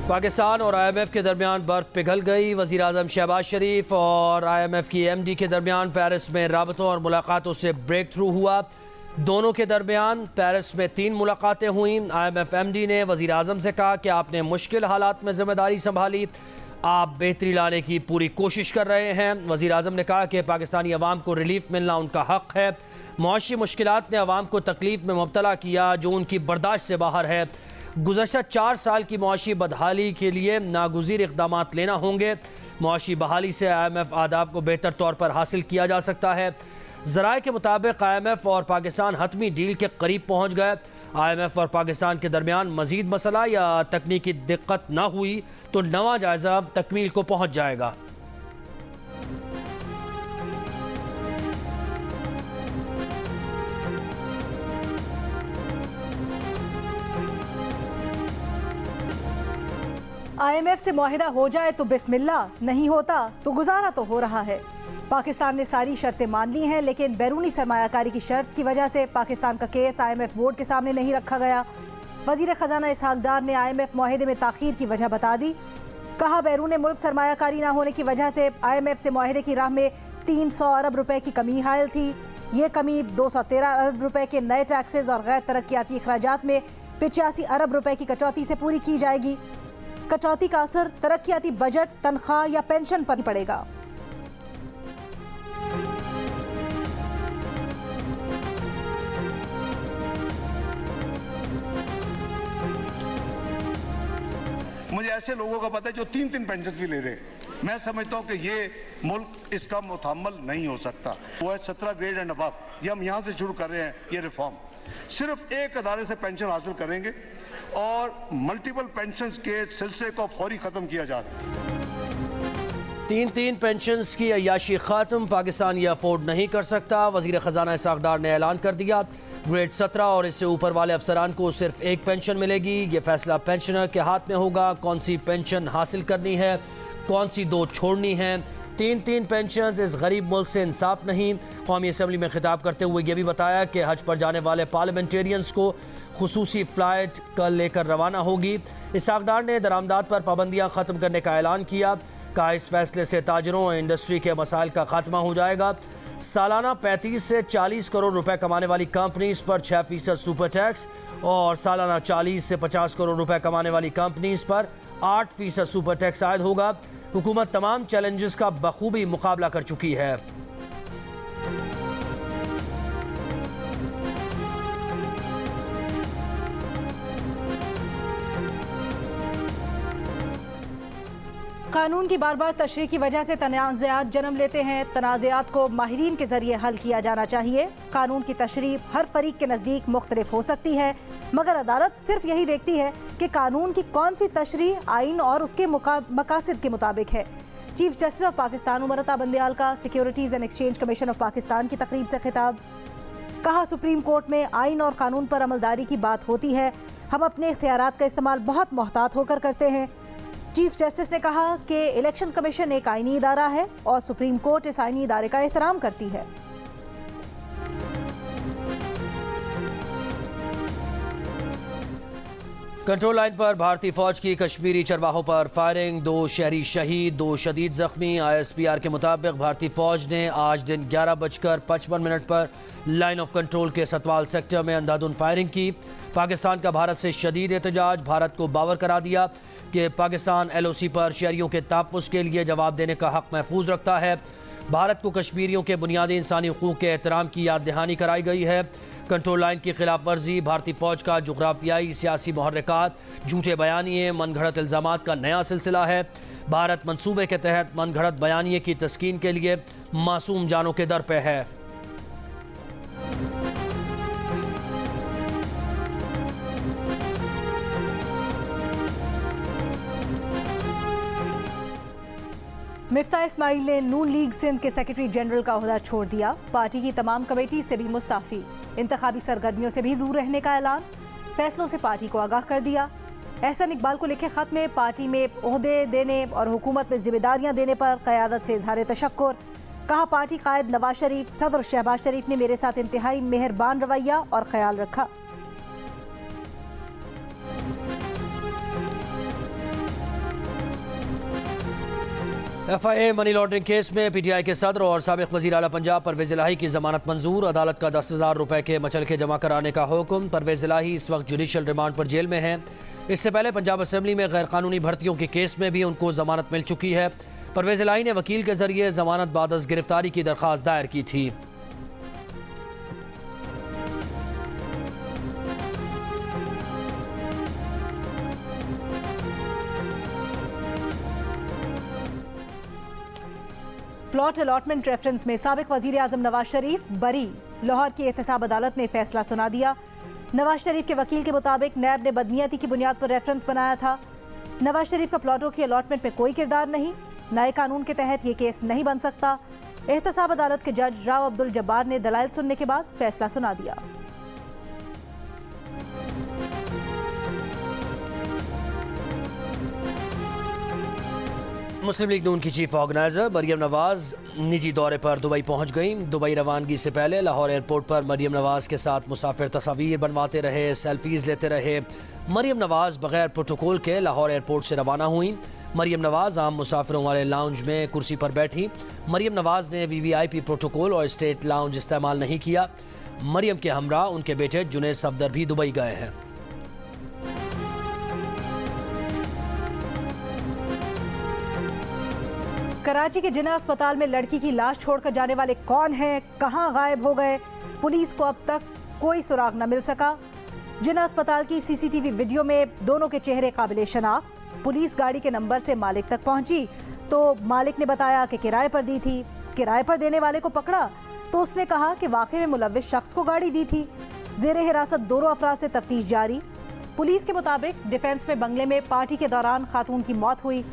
पाकिस्तान और IMF के दरमियान बर्फ पिघल गई। वज़ीर आज़म शहबाज शरीफ और IMF की MD के दरमियान पेरिस में राबतों और मुलाकातों से ब्रेक थ्रू हुआ। दोनों के दरमियान पेरिस में 3 मुलाकातें हुई। IMF MD ने वज़ीर आज़म से कहा कि आपने मुश्किल हालात में ज़िम्मेदारी संभाली, आप बेहतरी लाने की पूरी कोशिश कर रहे हैं। वज़ीर आज़म ने कहा कि पाकिस्तानी अवाम को रिलीफ मिलना उनका हक़ है। मुआशी मुश्किलात ने अवाम को तकलीफ़ में मुब्तला किया जो उनकी बर्दाश्त से बाहर है। गुज़श्ता 4 साल की मुआशी बदहाली के लिए नागुज़ीर इक़दामात लेना होंगे। मुआशी बहाली से IMF अहदाफ़ को बेहतर तौर पर हासिल किया जा सकता है। ज़राए के मुताबिक IMF और पाकिस्तान हतमी डील के करीब पहुँच गए। IMF और पाकिस्तान के दरमियान मज़ीद मसला या तकनीकी दिक्कत न हुई तो नवा जायज़ा तकमील को पहुँच जाएगा। IMF से मुआहिदा हो जाए तो बिस्मिल्लाह, नहीं होता तो गुजारा तो हो रहा है। पाकिस्तान ने सारी शर्तें मान ली हैं, लेकिन बैरूनी सरमायाकारी की शर्त की वजह से पाकिस्तान का केस IMF बोर्ड के सामने नहीं रखा गया। वज़ीर ख़जाना इसहाक डार ने IMF मुआहिदे में ताख़ीर की वजह बता दी। कहा बैरून मुल्क सरमायाकारी ना होने की वजह से IMF से मुआहिदे की राह में 300 अरब रुपए की कमी हायल थी। ये कमी 213 अरब रुपए के नए टैक्सेस और गैर तरक्याती अखराजात में 85 अरब रुपए की कटौती से पूरी की जाएगी। कटौती का असर तरक्याती बजट, तनख्वाह या पेंशन पर पड़ेगा। मुझे ऐसे लोगों का पता है जो 3-3 पेंशन भी ले रहे हैं। मैं समझता हूं कि ये मुल्क इसका मुतहम्मल नहीं हो सकता। वो है 17 ग्रेड एंड अबव। ये हम यहां से शुरू कर रहे हैं। ये रिफॉर्म सिर्फ एक अदारे से पेंशन हासिल करेंगे और मल्टीपल पेंशन के सिलसिले को फौरी खत्म किया जा रहा है। 3 पेंशन्स की अय्याशी ख़त्म, पाकिस्तान ये अफोर्ड नहीं कर सकता। वज़ीर ख़जाना इसहाक डार ने ऐलान कर दिया ग्रेड 17 और इससे ऊपर वाले अफसरान को सिर्फ एक पेंशन मिलेगी। ये फैसला पेंशनर के हाथ में होगा कौन सी पेंशन हासिल करनी है, कौन सी 2 छोड़नी है। 3 पेंशन इस गरीब मुल्क से इंसाफ नहीं। कौमी असम्बली में खिताब करते हुए यह भी बताया कि हज पर जाने वाले पार्लियामेंटेरियंस को खुसूसी फ़्लाइट कल लेकर रवाना होगी। इसहाक डार ने दरामदात पर पाबंदियाँ ख़त्म करने का ऐलान किया। कहा इस फैसले से ताजरों और इंडस्ट्री के मसाइल का खात्मा हो जाएगा। सालाना 35 से 40 करोड़ रुपए कमाने वाली कंपनीज पर 6% सुपर टैक्स और सालाना 40 से 50 करोड़ रुपए कमाने वाली कंपनीज पर 8% सुपर टैक्स आयद होगा। हुकूमत तमाम चैलेंजेस का बखूबी मुकाबला कर चुकी है। कानून की बार बार तशरीह की वजह से तनाज़ात जन्म लेते हैं। तनाज़ात को माहिरीन के जरिए हल किया जाना चाहिए। कानून की तशरीह हर फरीक के नज़दीक मुख्तलिफ हो सकती है, मगर अदालत सिर्फ यही देखती है कि कानून की कौन सी तशरीह आइन और उसके मकासद के मुताबिक है। Chief justice of Pakistan Umar Ata Bandial का securities and exchange commission of Pakistan की तकरीब से खिताब। कहा सुप्रीम कोर्ट में आइन और कानून पर अमलदारी की बात होती है, हम अपने इख्तियारात का इस्तेमाल बहुत मोहतात होकर करते हैं। चीफ जस्टिस ने कहा कि इलेक्शन कमीशन एक आईनी इदारा है और सुप्रीम कोर्ट इस आईनी इदारे का एहतराम करती है। कंट्रोल लाइन पर भारतीय फौज की कश्मीरी चरवाहों पर फायरिंग, 2 शहरी शहीद, 2 शदीद जख्मी। ISPR के मुताबिक भारतीय फौज ने आज दिन 11:55 पर लाइन ऑफ कंट्रोल के सतवाल सेक्टर में अंधाधुंध फायरिंग की। पाकिस्तान का भारत से शदीद एहतजाज, भारत को बावर करा दिया कि पाकिस्तान LOC पर शहरियों के तहफ़्फ़ुज़ के लिए जवाब देने का हक़ महफूज रखता है। भारत को कश्मीरियों के बुनियादी इंसानी हुकूक़ के एहतराम की याद दहानी कराई गई है। कंट्रोल लाइन की खिलाफ वर्जी, भारतीय फ़ौज का जुग़राफ़ियाई सियासी मुहर्रिकात, झूठे बयानिए, मनगढ़ंत इल्ज़ामात का नया सिलसिला है। भारत मंसूबे के तहत मनगढ़ंत बयानिए की तस्कीन के लिए मासूम जानों के दर पे है। मिफ्ता इस्माइल ने नून लीग सिंध के सेक्रेटरी जनरल का ओहदा छोड़ दिया। पार्टी की तमाम कमेटी से भी मुस्ताफ़ी। इंतखाबी सरगर्मियों से भी दूर रहने का ऐलान। फैसलों से पार्टी को आगाह कर दिया। एहसन इकबाल को लिखे खत में पार्टी में ओहदे देने और हुकूमत में जिम्मेदारियां देने पर क़यादत से इजहार तशक्कुर। कहा पार्टी कायद नवाज शरीफ, सदर शहबाज शरीफ ने मेरे साथ इंतहाई मेहरबान रवैया और ख्याल रखा। FIA मनी लॉन्ड्रिंग केस में PTI के सदर और साबिक वज़ीर आला पंजाब परवेज़ इलाही की जमानत मंजूर। अदालत का 10,000 रुपए के मचलके जमा कराने का हुक्म। परवेज़ इलाही इस वक्त जुडिशल रिमांड पर जेल में हैं। इससे पहले पंजाब असम्बली में गैर कानूनी भर्तियों के केस में भी उनको जमानत मिल चुकी है। परवेज़ इलाही ने वकील के जरिए जमानत बादस गिरफ्तारी की दरख्वास्त दायर की थी। प्लॉट अलॉटमेंट रेफरेंस में साबिक वजीर आजम नवाज शरीफ बरी। लाहौर की एहतसाब अदालत ने फैसला सुना दिया। नवाज शरीफ के वकील के मुताबिक नैब ने बदनीयती की बुनियाद पर रेफरेंस बनाया था। नवाज शरीफ का प्लॉटों की अलॉटमेंट में कोई किरदार नहीं। नए कानून के तहत ये केस नहीं बन सकता। एहतसाब अदालत के जज राव अब्दुल जब्बार ने दलाइल सुनने के बाद फैसला सुना दिया। मुस्लिम लीग नून की चीफ ऑर्गेनाइजर मरियम नवाज निजी दौरे पर दुबई पहुंच गईं। दुबई रवानगी से पहले लाहौर एयरपोर्ट पर मरियम नवाज के साथ मुसाफिर तस्वीर बनवाते रहे, सेल्फीज लेते रहे। मरियम नवाज बगैर प्रोटोकॉल के लाहौर एयरपोर्ट से रवाना हुई। मरियम नवाज आम मुसाफिरों वाले लाउंज में कुर्सी पर बैठी। मरियम नवाज ने VVIP प्रोटोकॉल और स्टेट लाउंज इस्तेमाल नहीं किया। मरियम के हमरा उनके बेटे जुनैद सफदर भी दुबई गए हैं। कराची के जिन्ना अस्पताल में लड़की की लाश छोड़कर जाने वाले कौन हैं, कहां गायब हो गए, पुलिस को अब तक कोई सुराग न मिल सका। जिन्ना अस्पताल की CCTV वीडियो में दोनों के चेहरे काबिले शनाख्त। पुलिस गाड़ी के नंबर से मालिक तक पहुंची तो मालिक ने बताया कि किराए पर दी थी। किराए पर देने वाले को पकड़ा तो उसने कहा कि वाकई में मुलव्विस शख्स को गाड़ी दी थी। जेरे हिरासत दोनों अफराद से तफ्तीश जारी। पुलिस के मुताबिक डिफेंस में बंगले में पार्टी के दौरान खातून की मौत हुई।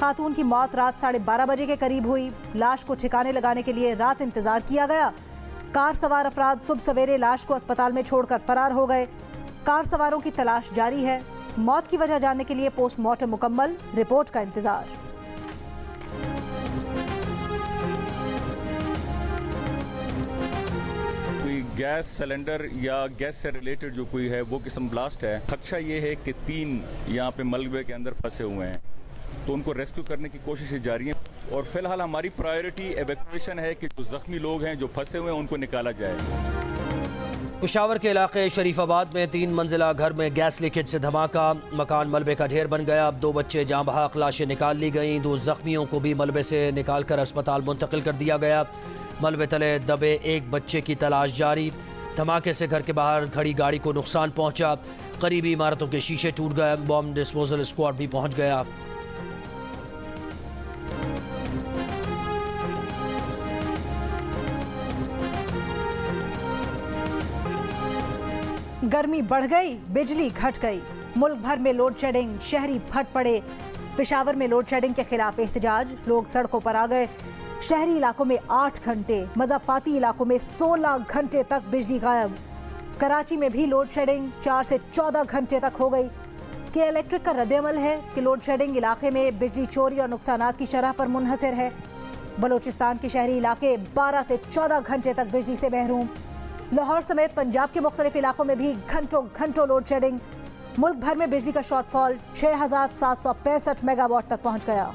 खातून की मौत रात 12:30 बजे के करीब हुई। लाश को ठिकाने लगाने के लिए रात इंतजार किया गया। कार सवार अफराद सुबह सवेरे लाश को अस्पताल में छोड़कर फरार हो गए। कार सवारों की तलाश जारी है। मौत की वजह जानने के लिए पोस्टमार्टम मुकम्मल, रिपोर्ट का इंतजार। कोई गैस सिलेंडर या गैस से रिलेटेड जो कोई है वो किस्म ब्लास्ट है। खदशा ये है कि 3 यहाँ पे मलबे के अंदर फंसे हुए हैं, तो उनको रेस्क्यू करने की कोशिशें जारी हैं। और फिलहाल हमारी प्रायोरिटी एवैक्यूएशन है कि जो जख्मी लोग हैं जो फंसे हुए हैं उनको निकाला जाए। पेशावर के इलाके शरीफाबाद में 3 मंजिला घर में गैस लीकेज से धमाका। मकान मलबे का ढेर बन गया। 2 बच्चे जाँ बहक लाशें निकाल ली गईं। 2 जख्मियों को भी मलबे से निकाल कर अस्पताल मुंतकिल कर दिया गया। मलबे तले दबे एक बच्चे की तलाश जारी। धमाके से घर के बाहर खड़ी गाड़ी को नुकसान पहुंचा। करीबी इमारतों के शीशे टूट गए। बॉम्ब डिस्पोजल स्क्वाड भी पहुंच गया। गर्मी बढ़ गई, बिजली घट गई। मुल्क भर में लोड शेडिंग, शहरी फट पड़े। पेशावर में लोड शेडिंग के खिलाफ एहतजाज, लोग सड़कों पर आ गए। शहरी इलाकों में 8 घंटे, मज़ाफ़ाती इलाकों में 16 घंटे तक बिजली गायब। कराची में भी लोड शेडिंग 4 से 14 घंटे तक हो गई। कि इलेक्ट्रिक का रद्द-ए-अमल है कि लोड शेडिंग इलाके में बिजली चोरी और नुकसानात की शरह पर मुनहसर है। बलोचिस्तान के शहरी इलाके 12 से 14 घंटे तक बिजली से महरूम। लाहौर समेत पंजाब के मुख्तलिफ इलाकों में भी घंटों घंटों लोड शेडिंग। मुल्क भर में बिजली का शॉर्टफॉल 6765 मेगावाट तक पहुंच गया।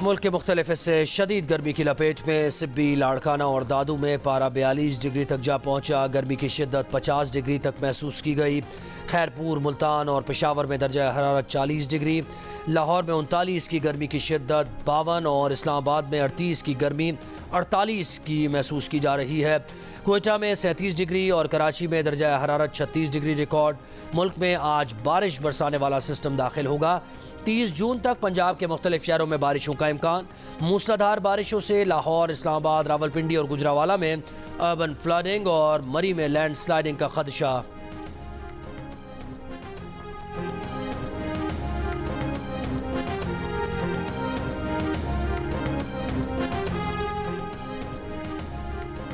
मुल्क के मुख्तलिफ हिस्से शदीद गर्मी की लपेट में। सिब्बी, लाड़काना और दादू में पारा 42 डिग्री तक जा पहुंचा। गर्मी की शिद्दत 50 डिग्री तक महसूस की गई। खैरपुर, मुल्तान और पेशावर में दर्जा हरारत 40 डिग्री। लाहौर में 39 की गर्मी की शिद्दत 52 और इस्लामाबाद में 38 की गर्मी 48 की महसूस की जा रही है। कोयटा में 37 डिग्री और कराची में दर्जा हरारत 36 डिग्री रिकॉर्ड। मुल्क में आज बारिश बरसाने वाला सिस्टम दाखिल होगा। 30 जून तक पंजाब के मुख्तलिफ शहरों में बारिशों का इम्कान। मूसलाधार बारिशों से लाहौर, इस्लामाबाद, रावलपिंडी और गुजरावाला में अर्बन फ्लडिंग और मरी में लैंड स्लाइडिंग का खदशा।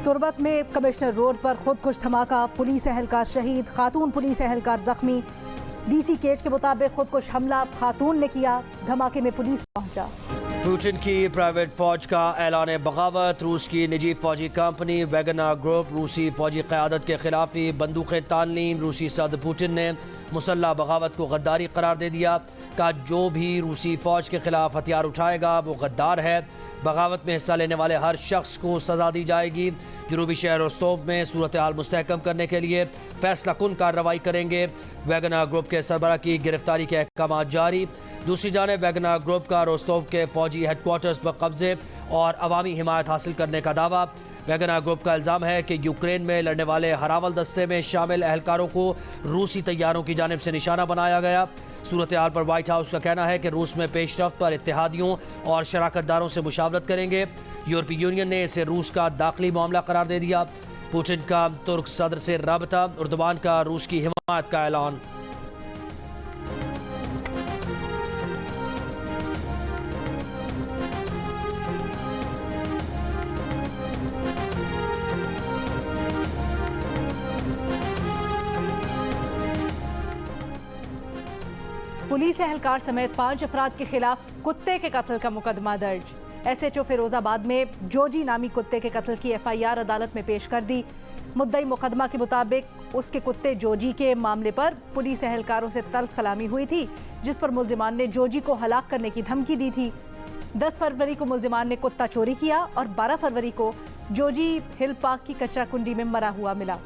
तुरबत में कमिश्नर रोड पर खुदकुश धमाका, पुलिस एहलकार शहीद, खातून पुलिस एहलकार जख्मी। DC केज के मुताबिक खुदकुश हमला खातून ने किया। धमाके में पुलिस पहुंचा। पुतिन की प्राइवेट फौज का ऐलान बगावत। रूस की निजी फौजी कंपनी वैगनर ग्रुप रूसी फौजी क़यादत के खिलाफी बंदूकें तालीम। रूसी सदर पुतिन ने मुसल्लह बगावत को गद्दारी करार दे दिया। कहा जो भी रूसी फौज के खिलाफ हथियार उठाएगा वो गद्दार है। बगावत में हिस्सा लेने वाले हर शख्स को सजा दी जाएगी। जनूबी शहर रोस्तोव में सूरत हाल मुस्तहकम करने के लिए फैसला कुन कार्रवाई करेंगे। वैगनर ग्रुप के सरबराह की गिरफ्तारी के अहकाम जारी। दूसरी जानिब वैगनर ग्रुप का रोस्तोव के फौजी हेडक्वार्टर्स पर कब्जे और अवामी हिमायत हासिल करने का दावा। वैगनर ग्रुप का इल्ज़ाम है कि यूक्रेन में लड़ने वाले हरावल दस्ते में शामिल एहलकारों को रूसी तैयारों की जानिब से निशाना बनाया गया। सूरत हाल पर व्हाइट हाउस का कहना है कि रूस में पेशरफ्त पर इत्तेहादियों और शराकतदारों से मुशावरत करेंगे। यूरोपीय यूनियन ने इसे रूस का दाखिली मामला करार दे दिया। पुतिन का तुर्क सदर से राबता। उर्दुबान का रूस की हिमायत का ऐलान। पुलिस एहलकार समेत 5 अफराद के खिलाफ कुत्ते के कत्ल का मुकदमा दर्ज। SHO फिरोजाबाद में जोजी नामी कुत्ते के कत्ल की FIR अदालत में पेश कर दी। मुद्दई मुकदमा के मुताबिक उसके कुत्ते जोजी के मामले पर पुलिस एहलकारों से तल्ख कलामी हुई थी, जिस पर मुल्जिमान ने जोजी को हलाक करने की धमकी दी थी। 10 फरवरी को मुल्जिमान ने कुत्ता चोरी किया और 12 फरवरी को जोजी हिल पार्क की कचरा कुंडी में मरा हुआ मिला।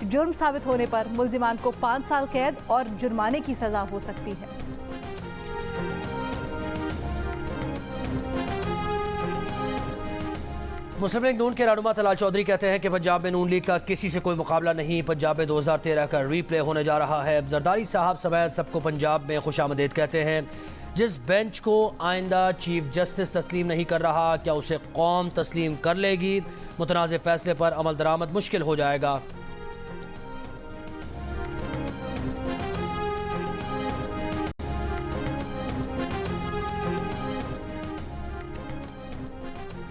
जुर्म साबित होने पर मुल्जिमान को 5 साल कैद और जुर्माने की सजा हो सकती है। मुस्लिम लीग नून के रहनुमा तलाल चौधरी कहते हैं कि पंजाब में नून लीग का किसी से कोई मुकाबला नहीं। पंजाब में 2013 का रीप्ले होने जा रहा है। जरदारी साहब समेत सबको पंजाब में खुशामदीद कहते हैं। जिस बेंच को आइंदा चीफ जस्टिस तस्लीम नहीं कर रहा, क्या उसे कौम तस्लीम कर लेगी? मुतनाज़ फैसले पर अमल दरामद मुश्किल हो जाएगा।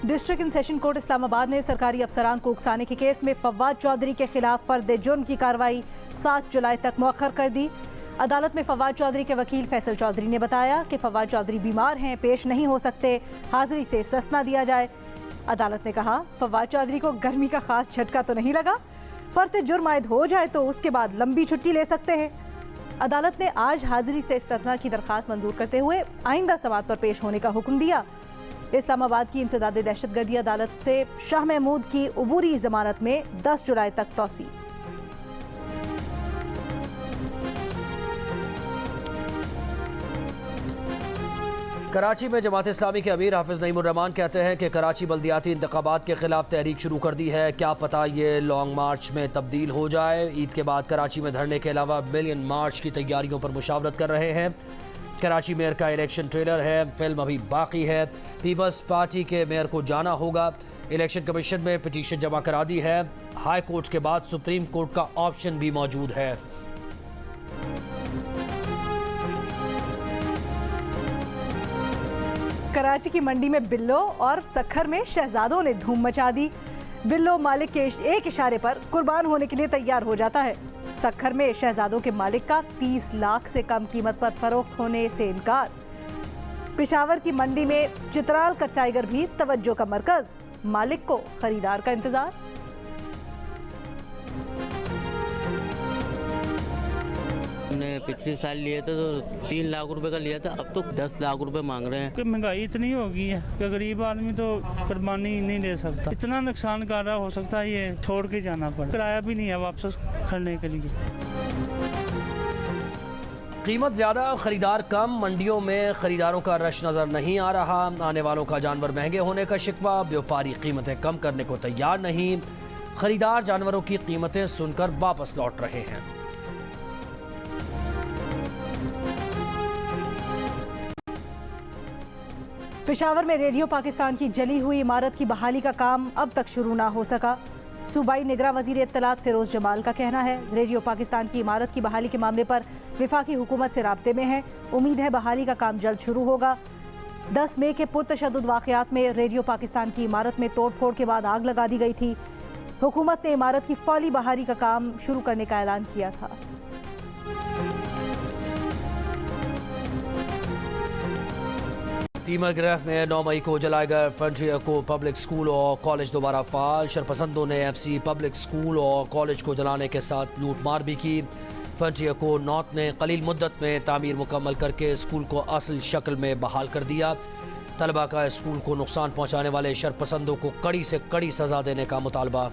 District and session court Islamabad ने सरकारी अफसरान को उकसाने के केस में फवाद चौधरी के खिलाफ फर्द जुर्म की कार्रवाई 7 जुलाई तक मौखर कर दी। अदालत में फवाद चौधरी के वकील फैसल चौधरी ने बताया कि फवाद चौधरी बीमार हैं, पेश नहीं हो सकते, हाजिरी से इस्तिस्ना दिया जाए। अदालत ने कहा फवाद चौधरी को गर्मी का खास झटका तो नहीं लगा, फर्द जुर्म आयद हो जाए तो उसके बाद लंबी छुट्टी ले सकते हैं। अदालत ने आज हाजिरी से इस्तिस्ना की दरख्वास्त मंजूर करते हुए आइंदा समाअत पर पेश होने का हुक्म दिया। इस्लामाबाद की इंसदाद दहशतगर्दी अदालत से शाह महमूद की उबूरी जमानत में 10 जुलाई तक तौसी। कराची में जमात इस्लामी के अमीर हाफिज नईमुर रहमान कहते हैं कि कराची बल्दियाती इंतखाबात के खिलाफ तहरीक शुरू कर दी है। क्या पता ये लॉन्ग मार्च में तब्दील हो जाए। ईद के बाद कराची में धरने के अलावा मिलियन मार्च की तैयारियों पर मुशावरत कर रहे हैं। कराची मेयर का इलेक्शन ट्रेलर है, फिल्म अभी बाकी है। पीपल्स पार्टी के मेयर को जाना होगा। इलेक्शन कमीशन में पिटीशन जमा करा दी है। हाई कोर्ट के बाद सुप्रीम कोर्ट का ऑप्शन भी मौजूद है। कराची की मंडी में बिल्लो और सखर में शहजादों ने धूम मचा दी। बिल्लो मालिक के एक इशारे पर कुर्बान होने के लिए तैयार हो जाता है। सखर में शहजादों के मालिक का 30 लाख से कम कीमत पर फरोख्त होने से इनकार। पेशावर की मंडी में चित्राल का टाइगर भी तवज्जो का मरकज, मालिक को खरीदार का इंतजार। हमने पिछले साल लिए थे तो 3 लाख रुपए का लिया था, अब तो 10 लाख रुपए मांग रहे हैं। महंगाई इतनी हो गई है कि गरीब आदमी तो कुर्बानी नहीं दे सकता। इतना नुकसान कर रहा हो सकता है ये छोड़ के जाना पड़े। किराया भी नहीं है वापस करने के लिए। कीमत ज़्यादा, खरीदार कम। मंडियों में खरीदारों का रश नज़र नहीं आ रहा। आने वालों का जानवर महंगे होने का शिकवा। व्यापारी कीमतें कम करने को तैयार नहीं। खरीदार जानवरों की कीमतें सुनकर वापस लौट रहे हैं। पेशावर में रेडियो पाकिस्तान की जली हुई इमारत की बहाली का काम अब तक शुरू ना हो सका। सूबाई निगरां वज़ीर इत्तलात फिरोज जमाल का कहना है रेडियो पाकिस्तान की इमारत की बहाली के मामले पर विफाकी हुकूमत से राब्ते में है। उम्मीद है बहाली का काम जल्द शुरू होगा। 10 मई के पुरतशद्दुद वाक़यात में रेडियो पाकिस्तान की इमारत में तोड़ फोड़ के बाद आग लगा दी गई थी। हुकूमत ने इमारत की फौरी बहाली का काम शुरू करने का ऐलान किया था। तीमा ग्रह में 9 मई को जलाए गए फ्रंटियर को पब्लिक स्कूल और कॉलेज दोबारा फाल। शरपसंदों ने FC पब्लिक स्कूल और कॉलेज को जलाने के साथ लूटमार भी की। फ्रंटियर को नॉर्थ ने कलील मुद्दत में तामीर मुकम्मल करके स्कूल को असल शक्ल में बहाल कर दिया। तलबा का स्कूल को नुकसान पहुंचाने वाले शरपसंदों को कड़ी से कड़ी सजा देने का मुतालबा।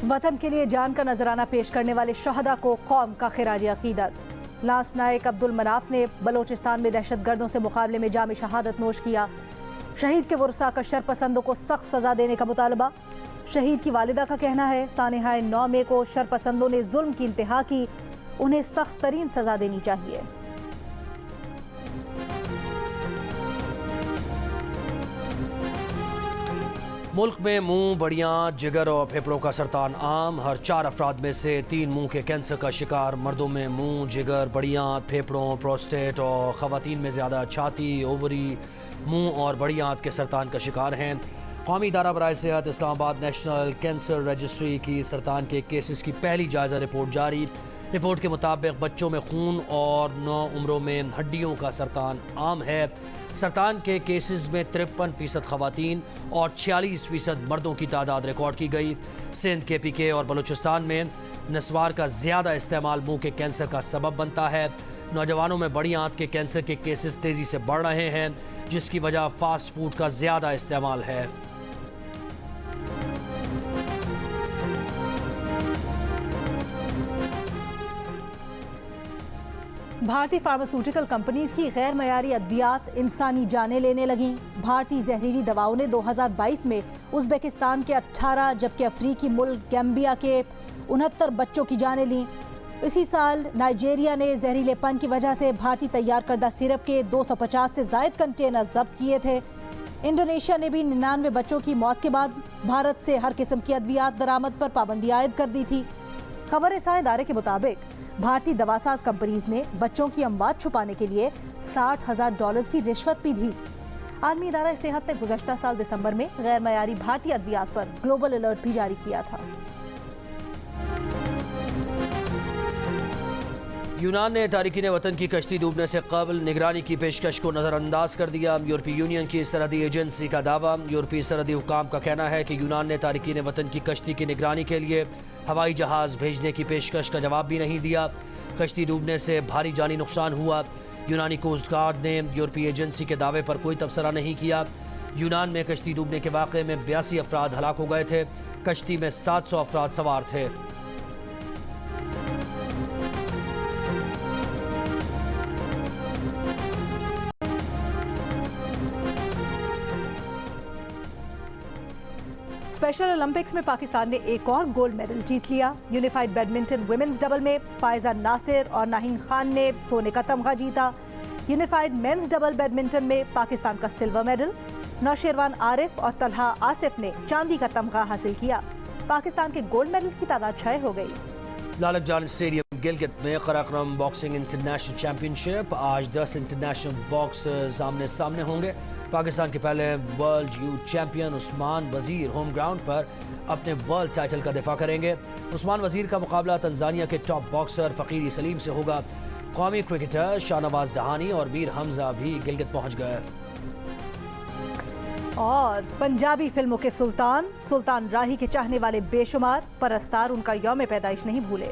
वतन के लिए जान का नजराना पेश करने वाले शहदा को कौम का खिराज अकीदत। लांस नायक अब्दुल मनाफ ने बलोचिस्तान में दहशतगर्दों से मुकाबले में जाम शहादत नोश किया। शहीद के वरसा का शरपसंदों को सख्त सजा देने का मुतालबा। शहीद की वालिदा का कहना है सानेहाए 9 मई को शरपसंदों ने जुल्म की इंतहा की, उन्हें सख्त तरीन सजा देनी चाहिए। मुल्क में मुंह, बड़ियां, जिगर और फेफड़ों का सरतान आम। हर 4 अफराद में से 3 मुंह के कैंसर का शिकार। मर्दों में मुंह, जिगर, बड़ियां, फेफड़ों, प्रोस्टेट और ख़वातीन में ज़्यादा छाती, ओवरी, मुंह और बड़ियां के सरतान का शिकार हैं। कौमी इदारा बराए सेहत इस्लामाबाद नेशनल कैंसर रजिस्ट्री की सरतान के केसेस की पहली जायज़ा रिपोर्ट जारी। रिपोर्ट के मुताबिक बच्चों में खून और नौउम्रों में हड्डियों का सरतान आम है। सरतान के केसेस में 53% ख़वातीन और 46% मर्दों की तादाद रिकॉर्ड की गई। सिंध, KPK और बलूचिस्तान में नस्वार का ज़्यादा इस्तेमाल मुंह के कैंसर का सबब बनता है। नौजवानों में बड़ी आंत के कैंसर के केसेस तेज़ी से बढ़ रहे हैं, जिसकी वजह फास्ट फूड का ज़्यादा इस्तेमाल है। भारतीय फार्मास्यूटिकल कंपनीज की गैर मयारी अद्वियात इंसानी जानें लेने लगीं। भारतीय जहरीली दवाओं ने 2022 में उज़्बेकिस्तान के 18 जबकि अफ्रीकी मुल्क गैम्बिया के 69 बच्चों की जानें लीं। इसी साल नाइजीरिया ने जहरीलेपन की वजह से भारतीय तैयार करदा सिरप के 250 से ज़ायद कंटेनर जब्त किए थे। इंडोनेशिया ने भी 99 बच्चों की मौत के बाद भारत से हर किस्म की अद्वियात दरामद पर पाबंदी आयद कर दी थी। खबर रसां इदारे के मुताबिक भारतीय दवासाज कंपनीज ने बच्चों की अमवात छुपाने के लिए $60,000 की रिश्वत भी दी। आलमी इदारा सेहत ने गुज़श्ता साल दिसंबर में गैर मयारी भारतीय अद्वियात पर ग्लोबल अलर्ट भी जारी किया था। यूनान ने तारिकीन वतन की कश्ती डूबने से कबल निगरानी की पेशकश को नज़रअंदाज कर दिया। यूरोपीय यूनियन की सरहदी एजेंसी का दावा। यूरोपीय सरहदी हुकाम का कहना है कि यूनान ने तारिकीन वतन की कश्ती की निगरानी के लिए हवाई जहाज़ भेजने की पेशकश का जवाब भी नहीं दिया। कश्ती डूबने से भारी जानी नुकसान हुआ। यूनानी कोस्ट गार्ड ने यूरोपीय एजेंसी के दावे पर कोई तबसरा नहीं किया। यूनान में कश्ती डूबने के वाक़े में 82 अफराद हलाक हो गए थे। कश्ती में 700 अफराद सवार थे। स्पेशल ओलंपिक्स में पाकिस्तान ने एक और गोल्ड मेडल जीत लिया। यूनिफाइड बैडमिंटन वुमेन्स डबल में फायजा नासिर और नाहीन खान ने सोने का तमगा जीता। यूनिफाइड मेंस डबल बैडमिंटन में पाकिस्तान का सिल्वर मेडल। नौशेरवान आरिफ और तलहा आसिफ ने चांदी का तमगा हासिल किया। पाकिस्तान के गोल्ड मेडल्स की तादाद 6 हो गई। लालक जान स्टेडियम गिलगित में कराक्रम बॉक्सिंग इंटरनेशनल चैंपियनशिप। आज 10 इंटरनेशनल बॉक्सर्स आमने सामने होंगे। पाकिस्तान के पहले वर्ल्ड यूथ चैंपियन उस्मान वजीर होम ग्राउंड पर अपने वर्ल्ड टाइटल का दिफा करेंगे। उस्मान वजीर का मुकाबला तंजानिया के टॉप बॉक्सर फ़कीर सलीम से होगा। कौमी क्रिकेटर शाहनवाज दहानी और मीर हमजा भी गिलगित पहुंच गए। और पंजाबी फिल्मों के सुल्तान राही के चाहने वाले बेशुमार, परस्तार उनका यौम पैदाइश नहीं भूले।